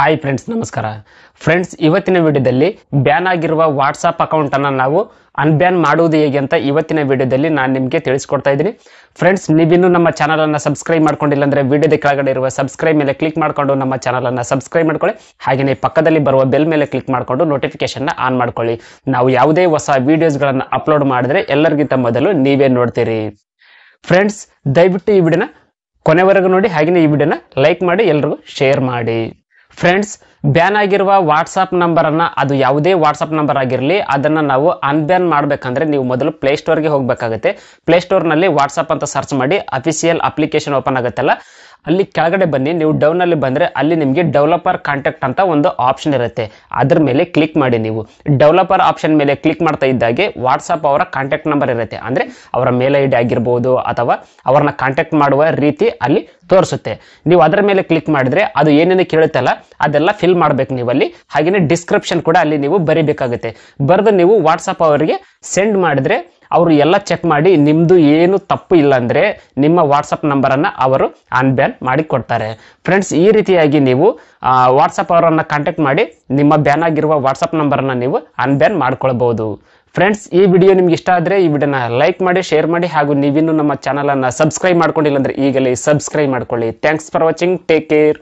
Hi friends, ನಮಸ್ಕಾರ friends. ಇವತ್ತಿನ ವಿಡಿಯೋದಲ್ಲಿ ಬ್ಯಾನ್ ಆಗಿರುವ ವಾಟ್ಸಾಪ್ ಅಕೌಂಟನ್ನು ನಾವು ಅನ್ಬ್ಯಾನ್ ಮಾಡುವುದು ಹೇಗೆ ಅಂತ ಇವತ್ತಿನ ವಿಡಿಯೋದಲ್ಲಿ ನಾನು ನಿಮಗೆ ತಿಳಿಸ್ಕೊಡ್ತಾ ಇದ್ದೀನಿ. ಫ್ರೆಂಡ್ಸ್, ನೀವಿನ್ನೂ ನಮ್ಮ ಚಾನಲನ್ನು ಸಬ್ಸ್ಕ್ರೈಬ್ ಮಾಡ್ಕೊಂಡಿಲ್ಲ ಅಂದರೆ ವಿಡಿಯೋದ ಕೆಳಗಡೆ ಇರುವ ಸಬ್ಸ್ಕ್ರೈಬ್ ಮೇಲೆ ಕ್ಲಿಕ್ ಮಾಡಿಕೊಂಡು ನಮ್ಮ ಚಾನಲನ್ನು ಸಬ್ಸ್ಕ್ರೈಬ್ ಮಾಡ್ಕೊಳ್ಳಿ. ಹಾಗೆಯೇ ಪಕ್ಕದಲ್ಲಿ ಬರುವ ಬೆಲ್ ಮೇಲೆ ಕ್ಲಿಕ್ ಮಾಡಿಕೊಂಡು ನೋಟಿಫಿಕೇಶನ್ನ ಆನ್ ಮಾಡ್ಕೊಳ್ಳಿ. ನಾವು ಯಾವುದೇ ಹೊಸ ವೀಡಿಯೋಸ್ಗಳನ್ನು ಅಪ್ಲೋಡ್ ಮಾಡಿದ್ರೆ ಎಲ್ಲರಿಗಿಂತ ಮೊದಲು ನೀವೇ ನೋಡ್ತೀರಿ. ಫ್ರೆಂಡ್ಸ್, ದಯವಿಟ್ಟು ಈ ವಿಡಿಯೋನ ಕೊನೆವರೆಗೂ ನೋಡಿ, ಹಾಗೆಯೇ ಈ ವಿಡಿಯೋನ ಲೈಕ್ ಮಾಡಿ ಎಲ್ಲರಿಗೂ ಶೇರ್ ಮಾಡಿ. ಫ್ರೆಂಡ್ಸ್, ಬ್ಯಾನ್ ಆಗಿರುವ ವಾಟ್ಸಾಪ್ ನಂಬರನ್ನು, ಅದು ಯಾವುದೇ ವಾಟ್ಸಾಪ್ ನಂಬರ್ ಆಗಿರಲಿ, ಅದನ್ನು ನಾವು ಅನ್ಬ್ಯಾನ್ ಮಾಡಬೇಕಂದ್ರೆ ನೀವು ಮೊದಲು ಪ್ಲೇಸ್ಟೋರ್ಗೆ ಹೋಗಬೇಕಾಗುತ್ತೆ. ಪ್ಲೇಸ್ಟೋರ್ನಲ್ಲಿ ವಾಟ್ಸಪ್ ಅಂತ ಸರ್ಚ್ ಮಾಡಿ ಅಫಿಷಿಯಲ್ ಅಪ್ಲಿಕೇಶನ್ ಓಪನ್ ಆಗುತ್ತಲ್ಲ, ಅಲ್ಲಿ ಕೆಳಗಡೆ ಬನ್ನಿ. ನೀವು ಡೌನಲ್ಲಿ ಬಂದರೆ ಅಲ್ಲಿ ನಿಮಗೆ ಡೆವಲಪರ್ ಕಾಂಟ್ಯಾಕ್ಟ್ ಅಂತ ಒಂದು ಆಪ್ಷನ್ ಇರುತ್ತೆ. ಅದ್ರ ಮೇಲೆ ಕ್ಲಿಕ್ ಮಾಡಿ. ನೀವು ಡೆವಲಪರ್ ಆಪ್ಷನ್ ಮೇಲೆ ಕ್ಲಿಕ್ ಮಾಡ್ತಾ ಇದ್ದಾಗೆ ವಾಟ್ಸಪ್ ಅವರ ಕಾಂಟ್ಯಾಕ್ಟ್ ನಂಬರ್ ಇರುತ್ತೆ, ಅಂದರೆ ಅವರ ಮೇಲ್ ಐ ಡಿ ಆಗಿರ್ಬೋದು ಅಥವಾ ಅವ್ರನ್ನ ಕಾಂಟ್ಯಾಕ್ಟ್ ಮಾಡುವ ರೀತಿ ಅಲ್ಲಿ ತೋರಿಸುತ್ತೆ. ನೀವು ಅದರ ಮೇಲೆ ಕ್ಲಿಕ್ ಮಾಡಿದ್ರೆ ಅದು ಏನೇನು ಕೇಳುತ್ತಲ್ಲ ಅದೆಲ್ಲ ಫಿಲ್ ಮಾಡಬೇಕು ನೀವು ಅಲ್ಲಿ. ಹಾಗೆಯೇ ಡಿಸ್ಕ್ರಿಪ್ಷನ್ ಕೂಡ ಅಲ್ಲಿ ನೀವು ಬರೀಬೇಕಾಗುತ್ತೆ. ಬರೆದು ನೀವು ವಾಟ್ಸಪ್ ಅವರಿಗೆ ಸೆಂಡ್ ಮಾಡಿದ್ರೆ ಅವರು ಎಲ್ಲ ಚೆಕ್ ಮಾಡಿ ನಿಮ್ಮದು ಏನು ತಪ್ಪು ಇಲ್ಲ ಅಂದರೆ ನಿಮ್ಮ ವಾಟ್ಸಪ್ ನಂಬರನ್ನು ಅವರು ಅನ್ಬ್ಯಾನ್ ಮಾಡಿ ಕೊಡ್ತಾರೆ. ಫ್ರೆಂಡ್ಸ್, ಈ ರೀತಿಯಾಗಿ ನೀವು ವಾಟ್ಸಪ್ ಅವರನ್ನು ಕಾಂಟ್ಯಾಕ್ಟ್ ಮಾಡಿ ನಿಮ್ಮ ಬ್ಯಾನ್ ಆಗಿರುವ ವಾಟ್ಸಪ್ ನಂಬರನ್ನು ನೀವು ಅನ್ಬ್ಯಾನ್ ಮಾಡ್ಕೊಳ್ಬೋದು. ಫ್ರೆಂಡ್ಸ್, ಈ ವಿಡಿಯೋ ನಿಮ್ಗೆ ಇಷ್ಟ ಆದರೆ ಈ ವಿಡಿಯೋನ ಲೈಕ್ ಮಾಡಿ, ಶೇರ್ ಮಾಡಿ, ಹಾಗೂ ನೀವಿನ್ನೂ ನಮ್ಮ ಚಾನಲನ್ನು ಸಬ್ಸ್ಕ್ರೈಬ್ ಮಾಡ್ಕೊಂಡಿಲ್ಲ ಅಂದರೆ ಈಗಲೇ ಸಬ್ಸ್ಕ್ರೈಬ್ ಮಾಡ್ಕೊಳ್ಳಿ. Thanks for watching. Take care.